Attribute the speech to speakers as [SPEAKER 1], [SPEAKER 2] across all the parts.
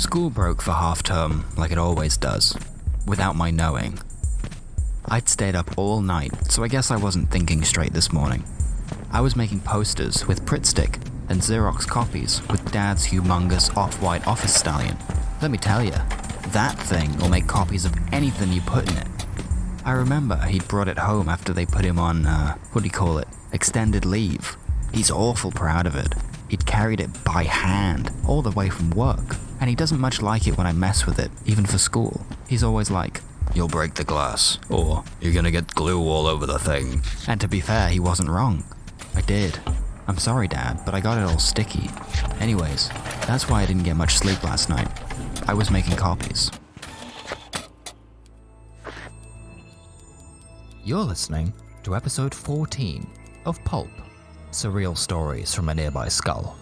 [SPEAKER 1] School broke for half term, like it always does, without my knowing. I'd stayed up all night, so I guess I wasn't thinking straight this morning. I was making posters with Pritt Stick and Xerox copies with Dad's humongous off-white office stallion. Let me tell you, that thing will make copies of anything you put in it. I remember he'd brought it home after they put him on, extended leave. He's awful proud of it. He'd carried it by hand, all the way from work, and he doesn't much like it when I mess with it, even for school. He's always like, "You'll break the glass," or "You're gonna get glue all over the thing." And to be fair, he wasn't wrong. I did. I'm sorry, Dad, but I got it all sticky. Anyways, that's why I didn't get much sleep last night. I was making copies.
[SPEAKER 2] You're listening to episode 14 of Pulp, Surreal Stories from a Nearby Skull,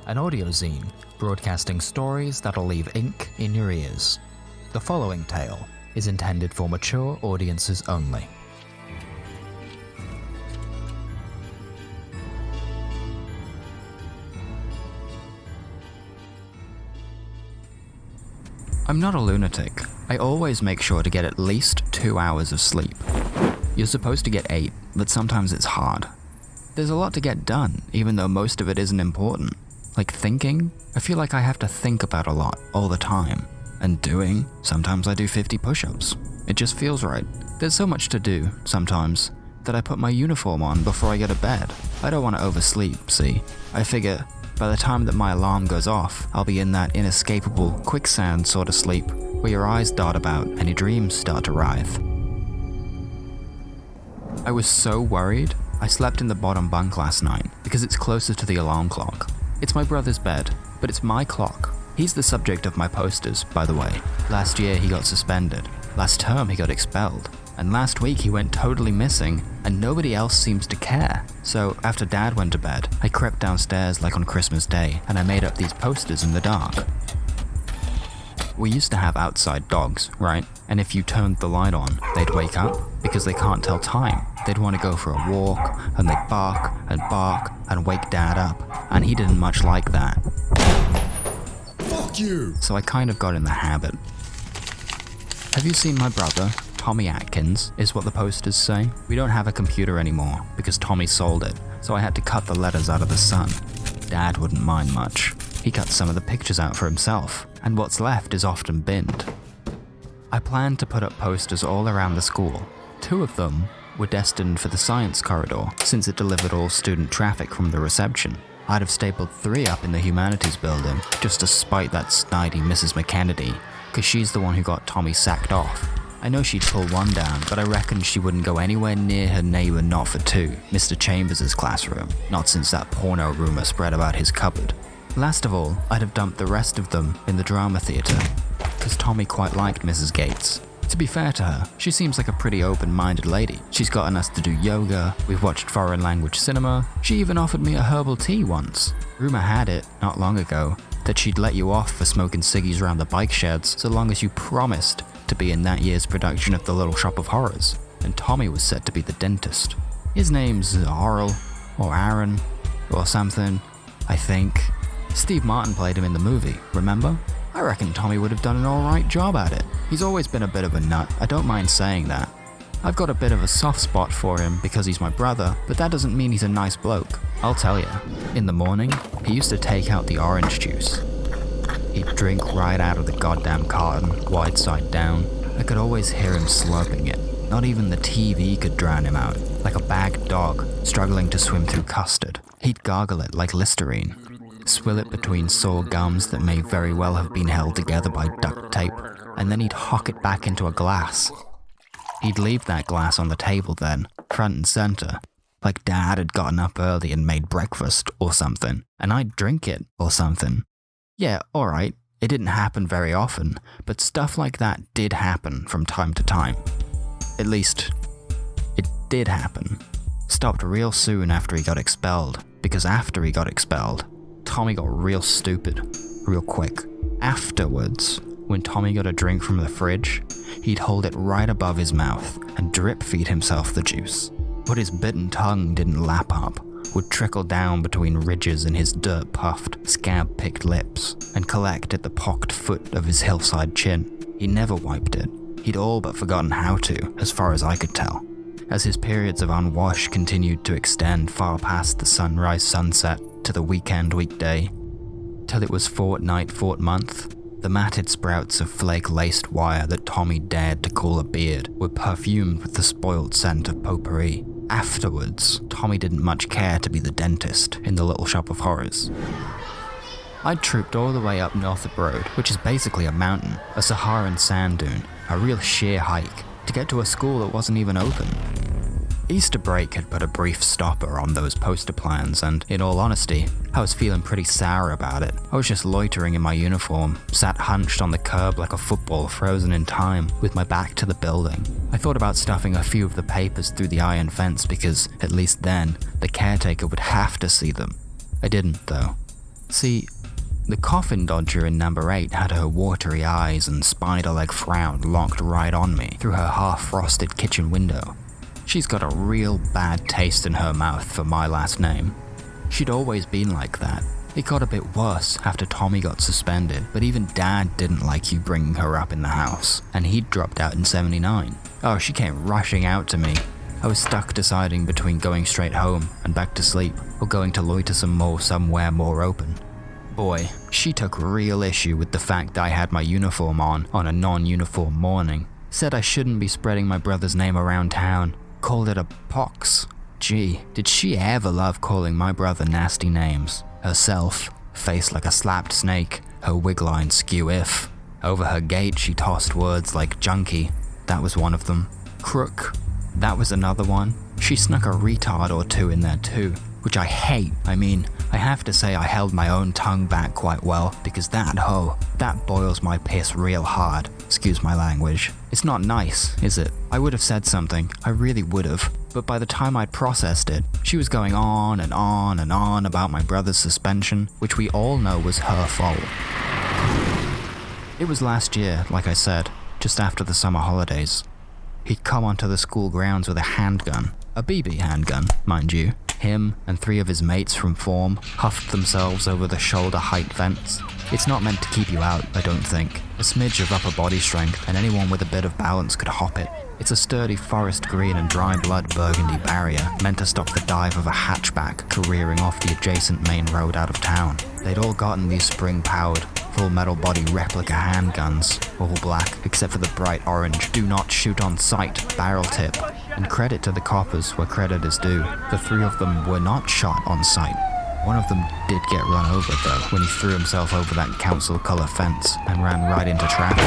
[SPEAKER 2] an audio zine broadcasting stories that'll leave ink in your ears. The following tale is intended for mature audiences only.
[SPEAKER 1] I'm not a lunatic. I always make sure to get at least 2 hours of sleep. You're supposed to get 8, but sometimes it's hard. There's a lot to get done, even though most of it isn't important. Like thinking, I feel like I have to think about a lot all the time. And doing, sometimes I do 50 push-ups. It just feels right. There's so much to do, sometimes, that I put my uniform on before I go to bed. I don't want to oversleep, see? I figure, by the time that my alarm goes off, I'll be in that inescapable quicksand sort of sleep where your eyes dart about and your dreams start to writhe. I was so worried, I slept in the bottom bunk last night because it's closer to the alarm clock. It's my brother's bed, but it's my clock. He's the subject of my posters, by the way. Last year he got suspended, last term he got expelled, and last week he went totally missing and nobody else seems to care. So after Dad went to bed, I crept downstairs like on Christmas Day and I made up these posters in the dark. We used to have outside dogs, right? And if you turned the light on, they'd wake up because they can't tell time. They'd want to go for a walk and they'd bark and wake Dad up, and he didn't much like that.
[SPEAKER 3] Fuck you!
[SPEAKER 1] So I kind of got in the habit. Have you seen my brother? Tommy Atkins is what the posters say. We don't have a computer anymore because Tommy sold it, so I had to cut the letters out of the sun. Dad wouldn't mind much. He cut some of the pictures out for himself, and what's left is often binned. I planned to put up posters all around the school. 2 of them were destined for the science corridor, since it delivered all student traffic from the reception. I'd have stapled 3 up in the humanities building, just to spite that snidey Mrs. McKennedy, cause she's the one who got Tommy sacked off. I know she'd pull one down, but I reckon she wouldn't go anywhere near her neighbour not for 2, Mr. Chambers' classroom, not since that porno rumour spread about his cupboard. Last of all, I'd have dumped the rest of them in the drama theatre, cause Tommy quite liked Mrs. Gates. To be fair to her, she seems like a pretty open-minded lady. She's gotten us to do yoga, we've watched foreign language cinema, she even offered me a herbal tea once. Rumour had it, not long ago, that she'd let you off for smoking ciggies around the bike sheds so long as you promised to be in that year's production of The Little Shop of Horrors, and Tommy was set to be the dentist. His name's Oral, or Aaron, or something, I think. Steve Martin played him in the movie, remember? I reckon Tommy would have done an alright job at it. He's always been a bit of a nut, I don't mind saying that. I've got a bit of a soft spot for him because he's my brother, but that doesn't mean he's a nice bloke. I'll tell you, in the morning, he used to take out the orange juice. He'd drink right out of the goddamn carton, wide side down. I could always hear him slurping it. Not even the TV could drown him out, like a bagged dog struggling to swim through custard. He'd gargle it like Listerine, swill it between sore gums that may very well have been held together by duct tape, and then he'd hock it back into a glass. He'd leave that glass on the table then, front and center, like Dad had gotten up early and made breakfast or something, and I'd drink it or something. Yeah, alright, it didn't happen very often, but stuff like that did happen from time to time. At least, it did happen. Stopped real soon after he got expelled, because after he got expelled, Tommy got real stupid, real quick. Afterwards, when Tommy got a drink from the fridge, he'd hold it right above his mouth and drip feed himself the juice. But his bitten tongue didn't lap up, would trickle down between ridges in his dirt-puffed, scab-picked lips and collect at the pocked foot of his hillside chin. He never wiped it. He'd all but forgotten how to, as far as I could tell. As his periods of unwash continued to extend far past the sunrise-sunset to the weekend-weekday, till it was fortnight-fortmonth, the matted sprouts of flake-laced wire that Tommy dared to call a beard were perfumed with the spoiled scent of potpourri. Afterwards, Tommy didn't much care to be the dentist in the Little Shop of Horrors. I'd trooped all the way up Northup Road, which is basically a mountain, a Saharan sand dune, a real sheer hike, to get to a school that wasn't even open. Easter break had put a brief stopper on those poster plans, and in all honesty, I was feeling pretty sour about it. I was just loitering in my uniform, sat hunched on the curb like a football frozen in time, with my back to the building. I thought about stuffing a few of the papers through the iron fence because, at least then, the caretaker would have to see them. I didn't, though. See, the coffin dodger in number 8 had her watery eyes and spider-leg frown locked right on me through her half-frosted kitchen window. She's got a real bad taste in her mouth for my last name. She'd always been like that. It got a bit worse after Tommy got suspended, but even Dad didn't like you bringing her up in the house, and he'd dropped out in '79. Oh, she came rushing out to me. I was stuck deciding between going straight home and back to sleep, or going to loiter some more somewhere more open. Boy, she took real issue with the fact I had my uniform on a non-uniform morning. Said I shouldn't be spreading my brother's name around town. Called it a pox. Gee, did she ever love calling my brother nasty names. Herself, face like a slapped snake, her wig line skew if. Over her gate she tossed words like junkie, that was one of them. Crook, that was another one. She snuck a retard or two in there too, which I hate. I mean, I have to say I held my own tongue back quite well, because that hoe, that boils my piss real hard. Excuse my language. It's not nice, is it? I would have said something, I really would have, but by the time I'd processed it, she was going on and on and on about my brother's suspension, which we all know was her fault. It was last year, like I said, just after the summer holidays. He'd come onto the school grounds with a handgun, a BB handgun, mind you. Him and 3 of his mates from form huffed themselves over the shoulder-height fence. It's not meant to keep you out, I don't think. A smidge of upper body strength, and anyone with a bit of balance could hop it. It's a sturdy forest green and dry blood burgundy barrier, meant to stop the dive of a hatchback careering off the adjacent main road out of town. They'd all gotten these spring-powered, full metal body replica handguns, all black, except for the bright orange, do not shoot on sight, barrel tip. And credit to the coppers where credit is due, the 3 of them were not shot on sight. One of them did get run over though, when he threw himself over that council colour fence and ran right into traffic.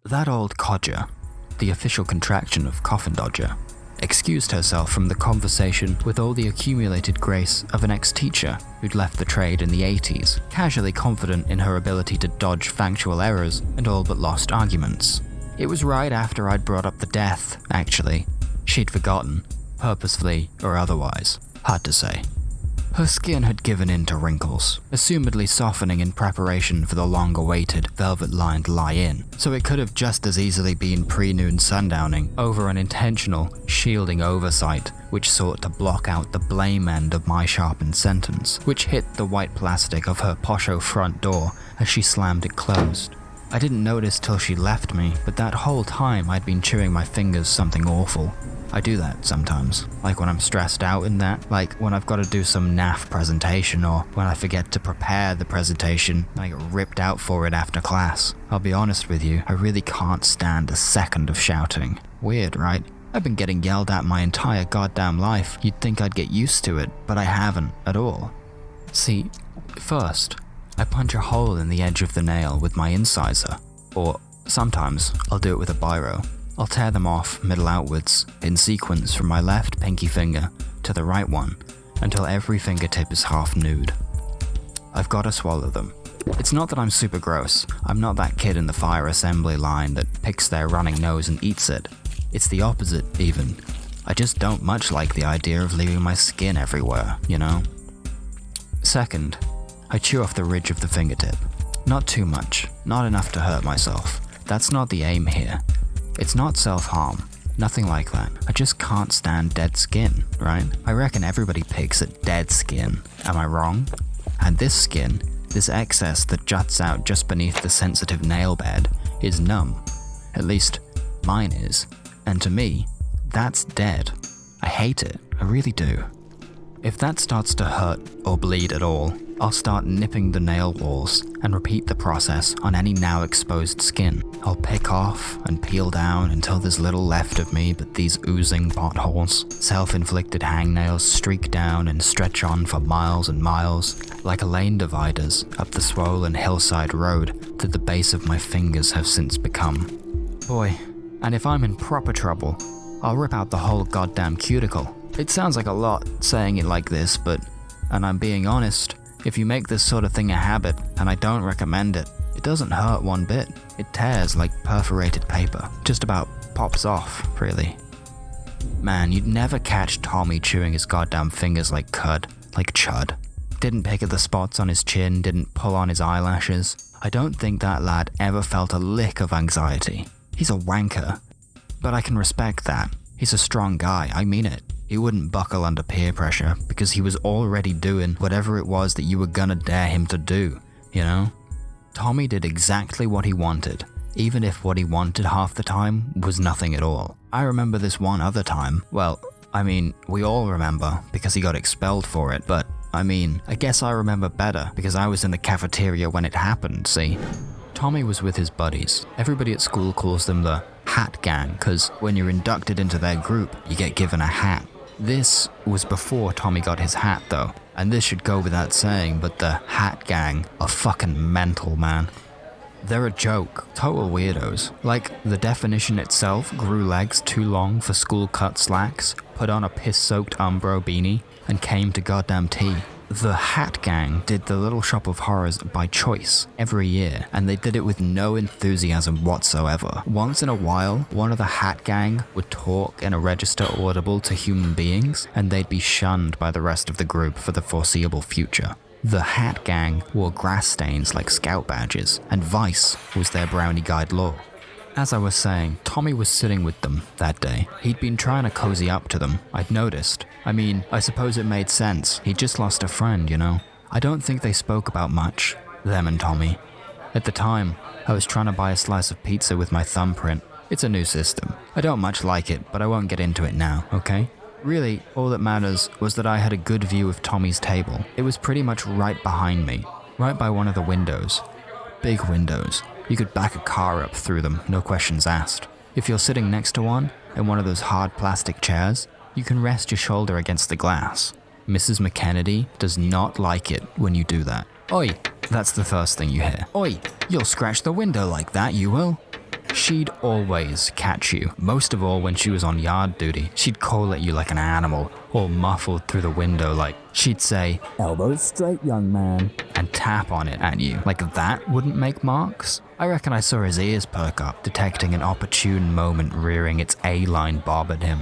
[SPEAKER 1] That old codger, the official contraction of coffin dodger, excused herself from the conversation with all the accumulated grace of an ex-teacher who'd left the trade in the 80s, casually confident in her ability to dodge factual errors and all but lost arguments. It was right after I'd brought up the death, actually. She'd forgotten, purposefully or otherwise, hard to say. Her skin had given in to wrinkles, assumedly softening in preparation for the long-awaited, velvet-lined lie-in, so it could have just as easily been pre-noon sundowning over an intentional, shielding oversight which sought to block out the blame end of my sharpened sentence, which hit the white plastic of her posho front door as she slammed it closed. I didn't notice till she left me, but that whole time I'd been chewing my fingers something awful. I do that sometimes, like when I'm stressed out in that, like when I've got to do some naff presentation or when I forget to prepare the presentation and I get ripped out for it after class. I'll be honest with you, I really can't stand a second of shouting. Weird, right? I've been getting yelled at my entire goddamn life. You'd think I'd get used to it, but I haven't at all. See, first, I punch a hole in the edge of the nail with my incisor, or sometimes I'll do it with a biro. I'll tear them off middle outwards, in sequence from my left pinky finger to the right one, until every fingertip is half nude. I've got to swallow them. It's not that I'm super gross. I'm not that kid in the fire assembly line that picks their running nose and eats it. It's the opposite, even. I just don't much like the idea of leaving my skin everywhere, you know? Second, I chew off the ridge of the fingertip. Not too much, not enough to hurt myself. that's not the aim here. It's not self-harm. Nothing like that. I just can't stand dead skin, right? I reckon everybody picks at dead skin. Am I wrong? And this skin, this excess that juts out just beneath the sensitive nail bed, is numb. At least, mine is. And to me, that's dead. I hate it. I really do. If that starts to hurt or bleed at all, I'll start nipping the nail walls and repeat the process on any now exposed skin. I'll pick off and peel down until there's little left of me but these oozing potholes. Self-inflicted hangnails streak down and stretch on for miles and miles, like lane dividers up the swollen hillside road that the base of my fingers have since become. Boy, and if I'm in proper trouble, I'll rip out the whole goddamn cuticle. It sounds like a lot saying it like this, and I'm being honest, if you make this sort of thing a habit, and I don't recommend it, it doesn't hurt one bit. It tears like perforated paper. Just about pops off, really. Man, you'd never catch Tommy chewing his goddamn fingers like cud, like chud. Didn't pick at the spots on his chin, didn't pull on his eyelashes. I don't think that lad ever felt a lick of anxiety. He's a wanker. But I can respect that. He's a strong guy, I mean it. He wouldn't buckle under peer pressure because he was already doing whatever it was that you were gonna dare him to do, you know? Tommy did exactly what he wanted, even if what he wanted half the time was nothing at all. I remember this one other time. Well, I mean, we all remember because he got expelled for it, but I guess I remember better because I was in the cafeteria when it happened, see? Tommy was with his buddies. Everybody at school calls them the Hat Gang because when you're inducted into their group, you get given a hat. This was before Tommy got his hat though, and this should go without saying, but the Hat Gang are fucking mental, man. They're a joke, total weirdos. Like, the definition itself grew legs too long for school cut slacks, put on a piss-soaked Umbro beanie, and came to goddamn tea. The Hat Gang did the Little Shop of Horrors by choice every year, and they did it with no enthusiasm whatsoever. Once in a while, one of the Hat Gang would talk in a register audible to human beings, and they'd be shunned by the rest of the group for the foreseeable future. The Hat Gang wore grass stains like scout badges, and vice was their brownie guide law. As I was saying, Tommy was sitting with them that day. He'd been trying to cozy up to them, I'd noticed. I suppose it made sense. He'd just lost a friend, you know? I don't think they spoke about much, them and Tommy. At the time, I was trying to buy a slice of pizza with my thumbprint. It's a new system. I don't much like it, but I won't get into it now, okay? Really, all that matters was that I had a good view of Tommy's table. It was pretty much right behind me, right by one of the windows. Big windows. You could back a car up through them, no questions asked. If you're sitting next to one, in one of those hard plastic chairs, you can rest your shoulder against the glass. Mrs. McKennedy does not like it when you do that. Oi, that's the first thing you hear. Oi, you'll scratch the window like that, you will. She'd always catch you, most of all when she was on yard duty. She'd call at you like an animal, all muffled through the window like, she'd say, "Elbows straight, young man," and tap on it at you. Like that wouldn't make marks? I reckon I saw his ears perk up, detecting an opportune moment rearing its A-line bob at him.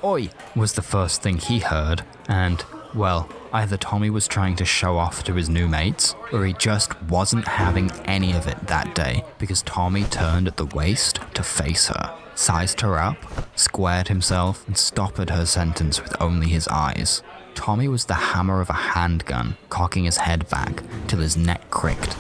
[SPEAKER 1] "Oi," was the first thing he heard, and, well, either Tommy was trying to show off to his new mates, or he just wasn't having any of it that day, because Tommy turned at the waist to face her, sized her up, squared himself, and stoppered her sentence with only his eyes. Tommy was the hammer of a handgun, cocking his head back till his neck cricked,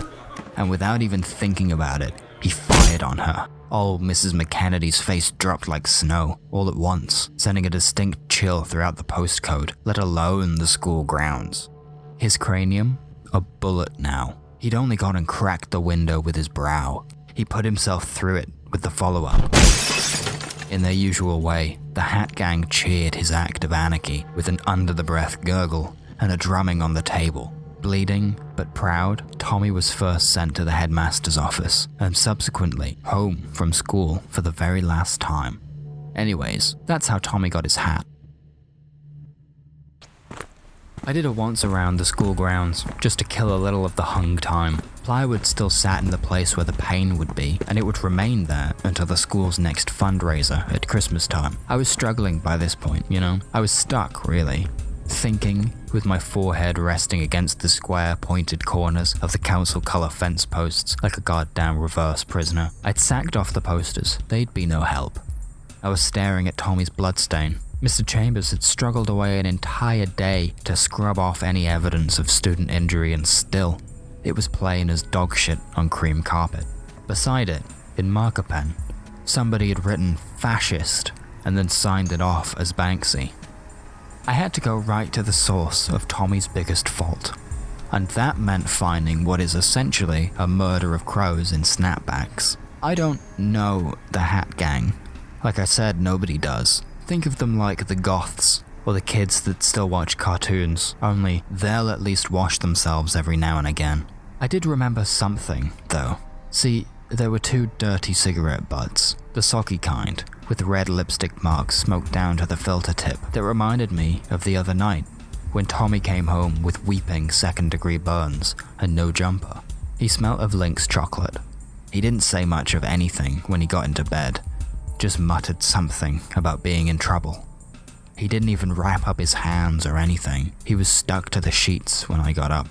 [SPEAKER 1] and without even thinking about it, he fired on her. Old Mrs. McKennedy's face dropped like snow, all at once, sending a distinct chill throughout the postcode, let alone the school grounds. His cranium? A bullet now. He'd only gone and cracked the window with his brow. He put himself through it with the follow-up. In their usual way, the Hat Gang cheered his act of anarchy with an under-the-breath gurgle and a drumming on the table. Bleeding, but proud, Tommy was first sent to the headmaster's office, and subsequently home from school for the very last time. Anyways, that's how Tommy got his hat. I did a once around the school grounds, just to kill a little of the hung time. Plywood still sat in the place where the pain would be, and it would remain there until the school's next fundraiser at Christmas time. I was struggling by this point, you know? I was stuck, really. thinking, with my forehead resting against the square pointed corners of the council colour fence posts like a goddamn reverse prisoner. I'd sacked off the posters, they'd be no help. I was staring at Tommy's bloodstain. Mr. Chambers had struggled away an entire day to scrub off any evidence of student injury, and still, it was plain as dog shit on cream carpet. Beside it, in marker pen, somebody had written fascist and then signed it off as Banksy. I had to go right to the source of Tommy's biggest fault, and that meant finding what is essentially a murder of crows in snapbacks. I don't know the Hat Gang. Like I said, nobody does. Think of them like the goths, or the kids that still watch cartoons, only they'll at least wash themselves every now and again. I did remember something, though. See, there were 2 dirty cigarette butts, the soggy kind, with red lipstick marks smoked down to the filter tip, that reminded me of the other night, when Tommy came home with weeping second-degree burns and no jumper. He smelt of Lynx chocolate. He didn't say much of anything when he got into bed, just muttered something about being in trouble. He didn't even wrap up his hands or anything. He was stuck to the sheets when I got up.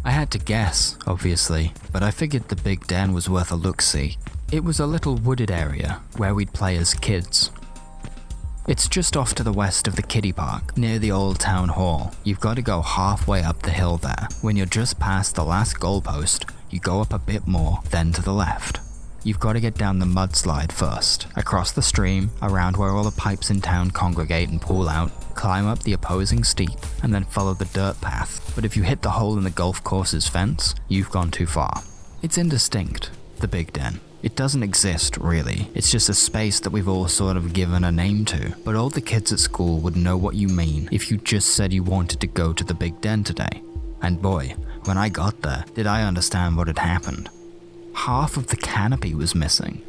[SPEAKER 1] I had to guess, obviously, but I figured the big den was worth a look-see. It was a little wooded area where we'd play as kids. It's just off to the west of the kiddie park, near the old town hall. You've got to go halfway up the hill there. When you're just past the last goalpost, you go up a bit more, then to the left. You've got to get down the mudslide first, across the stream, around where all the pipes in town congregate and pool out, climb up the opposing steep, and then follow the dirt path. But if you hit the hole in the golf course's fence, you've gone too far. It's indistinct, the big den. It doesn't exist, really. It's just a space that we've all sort of given a name to. But all the kids at school would know what you mean if you just said you wanted to go to the big den today. And boy, when I got there, did I understand what had happened. Half of the canopy was missing.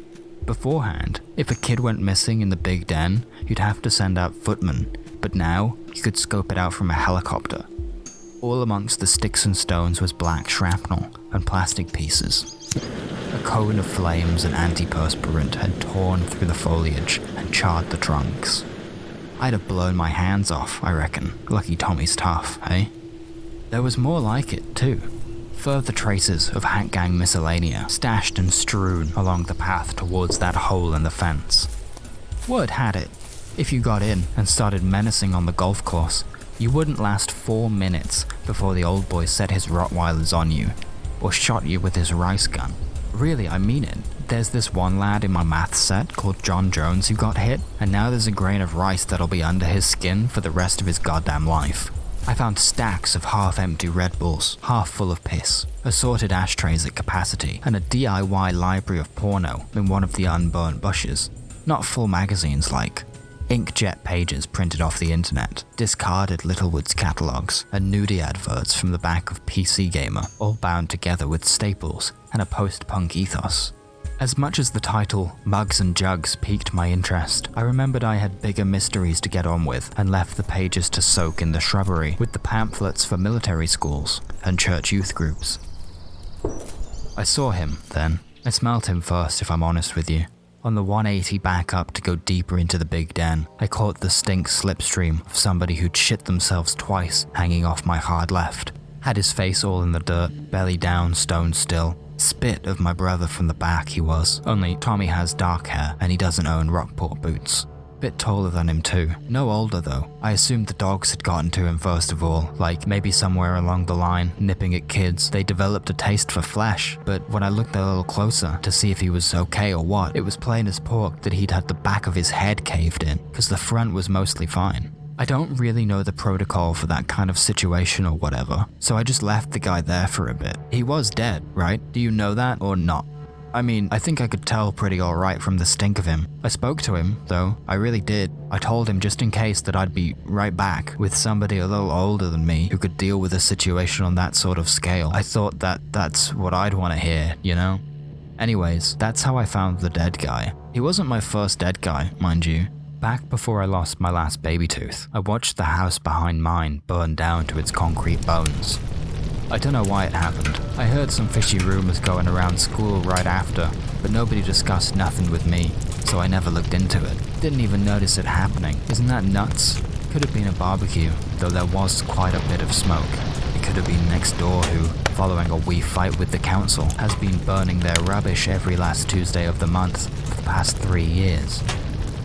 [SPEAKER 1] Beforehand, if a kid went missing in the big den, you'd have to send out footmen, but now you could scope it out from a helicopter. All amongst the sticks and stones was black shrapnel and plastic pieces. A cone of flames and antiperspirant had torn through the foliage and charred the trunks. I'd have blown my hands off, I reckon. Lucky Tommy's tough, eh? There was more like it, too. Further traces of Hat Gang miscellanea stashed and strewn along the path towards that hole in the fence. Word had it, if you got in and started menacing on the golf course, you wouldn't last 4 minutes before the old boy set his Rottweilers on you, or shot you with his rice gun. Really, I mean it. There's this one lad in my maths set called John Jones who got hit, and now there's a grain of rice that'll be under his skin for the rest of his goddamn life. I found stacks of half-empty Red Bulls, half full of piss, assorted ashtrays at capacity, and a DIY library of porno in one of the unburnt bushes. Not full magazines like inkjet pages printed off the internet, discarded Littlewoods catalogs, and nudie adverts from the back of PC Gamer, all bound together with staples and a post-punk ethos. As much as the title Mugs and Jugs piqued my interest, I remembered I had bigger mysteries to get on with and left the pages to soak in the shrubbery with the pamphlets for military schools and church youth groups. I saw him then. I smelt him first, if I'm honest with you. On the 180 back up to go deeper into the big den, I caught the stink slipstream of somebody who'd shit themselves twice hanging off my hard left. Had his face all in the dirt, belly down, stone still. Spit of my brother from the back he was, only Tommy has dark hair and he doesn't own Rockport boots. Bit taller than him too, no older though. I assumed the dogs had gotten to him first of all, like maybe somewhere along the line, nipping at kids, they developed a taste for flesh, but when I looked a little closer to see if he was okay or what, it was plain as pork that he'd had the back of his head caved in, cause the front was mostly fine. I don't really know the protocol for that kind of situation or whatever, so I just left the guy there for a bit. He was dead, right? Do you know that or not? I mean, I think I could tell pretty alright from the stink of him. I spoke to him, though, I really did. I told him just in case that I'd be right back with somebody a little older than me who could deal with a situation on that sort of scale. I thought that's what I'd want to hear, you know? Anyways, that's how I found the dead guy. He wasn't my first dead guy, mind you. Back before I lost my last baby tooth, I watched the house behind mine burn down to its concrete bones. I don't know why it happened. I heard some fishy rumors going around school right after, but nobody discussed nothing with me, so I never looked into it. Didn't even notice it happening. Isn't that nuts? Could have been a barbecue, though there was quite a bit of smoke. It could have been next door who, following a wee fight with the council, has been burning their rubbish every last Tuesday of the month for the past 3 years.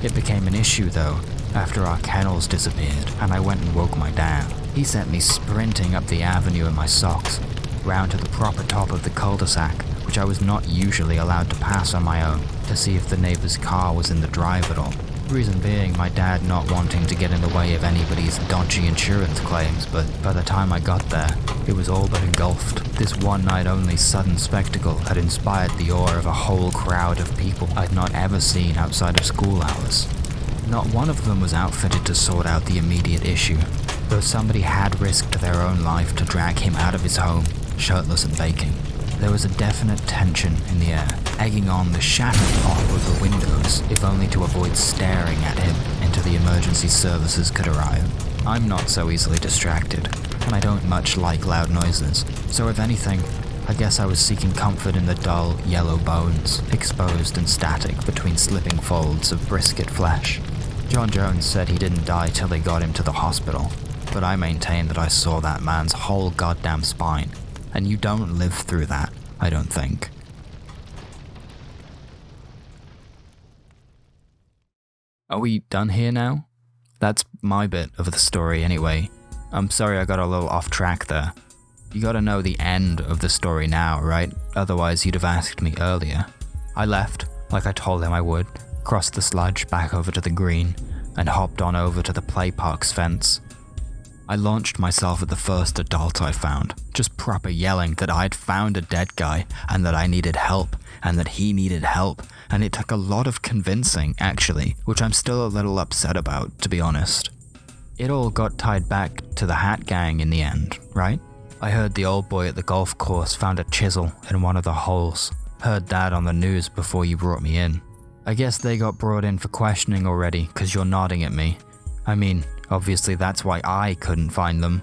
[SPEAKER 1] It became an issue though, after our kennels disappeared and I went and woke my dad. He sent me sprinting up the avenue in my socks, round to the proper top of the cul-de-sac, which I was not usually allowed to pass on my own, to see if the neighbor's car was in the drive at all. Reason being my dad not wanting to get in the way of anybody's dodgy insurance claims, but by the time I got there, it was all but engulfed. This one night only sudden spectacle had inspired the awe of a whole crowd of people I'd not ever seen outside of school hours. Not one of them was outfitted to sort out the immediate issue, though somebody had risked their own life to drag him out of his home, shirtless and baking. There was a definite tension in the air, egging on the shattering off of the windows, if only to avoid staring at him until the emergency services could arrive. I'm not so easily distracted, and I don't much like loud noises, so if anything, I guess I was seeking comfort in the dull, yellow bones, exposed and static between slipping folds of brisket flesh. John Jones said he didn't die till they got him to the hospital, but I maintain that I saw that man's whole goddamn spine. And you don't live through that, I don't think. Are we done here now? That's my bit of the story anyway. I'm sorry I got a little off track there. You gotta know the end of the story now, right? Otherwise you'd have asked me earlier. I left, like I told him I would, crossed the sludge back over to the green, and hopped on over to the play park's fence. I launched myself at the first adult I found, just proper yelling that I'd found a dead guy and that I needed help and that he needed help, and it took a lot of convincing actually, which I'm still a little upset about, to be honest. It all got tied back to the Hat Gang in the end, right? I heard the old boy at the golf course found a chisel in one of the holes. Heard that on the news before you brought me in. I guess they got brought in for questioning already, cause you're nodding at me. I mean, obviously that's why I couldn't find them,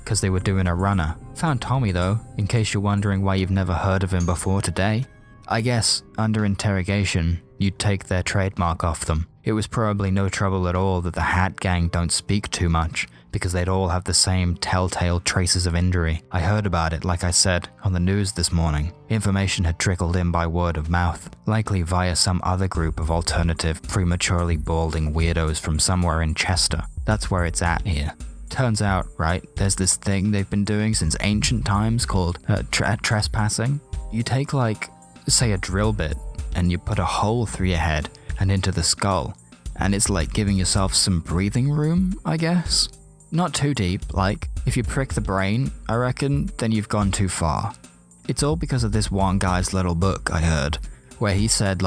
[SPEAKER 1] because they were doing a runner. Found Tommy though, in case you're wondering why you've never heard of him before today. I guess, under interrogation, you'd take their trademark off them. It was probably no trouble at all that the Hat Gang don't speak too much, because they'd all have the same telltale traces of injury. I heard about it, like I said, on the news this morning. Information had trickled in by word of mouth, likely via some other group of alternative, prematurely balding weirdos from somewhere in Chester. That's where it's at here. Turns out, right, there's this thing they've been doing since ancient times called trespassing. You take say a drill bit, and you put a hole through your head and into the skull, and it's like giving yourself some breathing room, I guess? Not too deep, if you prick the brain, I reckon, then you've gone too far. It's all because of this one guy's little book I heard, where he said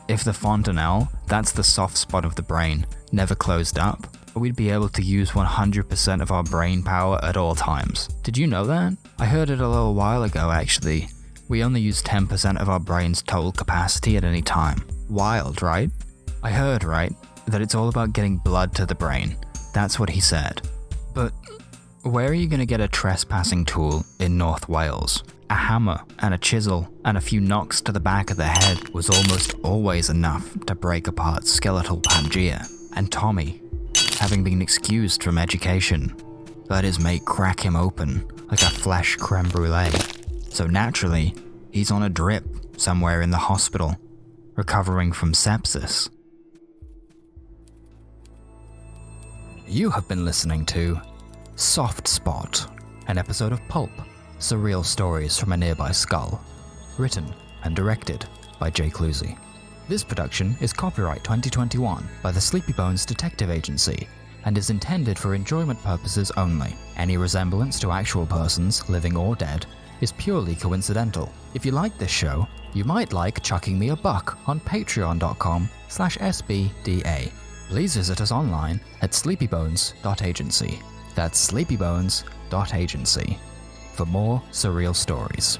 [SPEAKER 1] if the fontanelle, that's the soft spot of the brain, never closed up, we'd be able to use 100% of our brain power at all times. Did you know that? I heard it a little while ago actually. We only use 10% of our brain's total capacity at any time. Wild, right? I heard, right, that it's all about getting blood to the brain. That's what he said. But where are you going to get a trespassing tool in North Wales? A hammer and a chisel and a few knocks to the back of the head was almost always enough to break apart skeletal Pangea. And Tommy, having been excused from education, let his mate crack him open like a flesh creme brulee. So naturally, he's on a drip somewhere in the hospital, recovering from sepsis.
[SPEAKER 2] You have been listening to Soft Spot, an episode of Pulp, Surreal Stories from a Nearby Skull, written and directed by Jake Lucy. This production is copyright 2021 by the Sleepy Bones Detective Agency and is intended for enjoyment purposes only. Any resemblance to actual persons, living or dead, is purely coincidental. If you like this show, you might like chucking me a buck on patreon.com/sbda. Please visit us online at sleepybones.agency. That's sleepybones.agency for more surreal stories.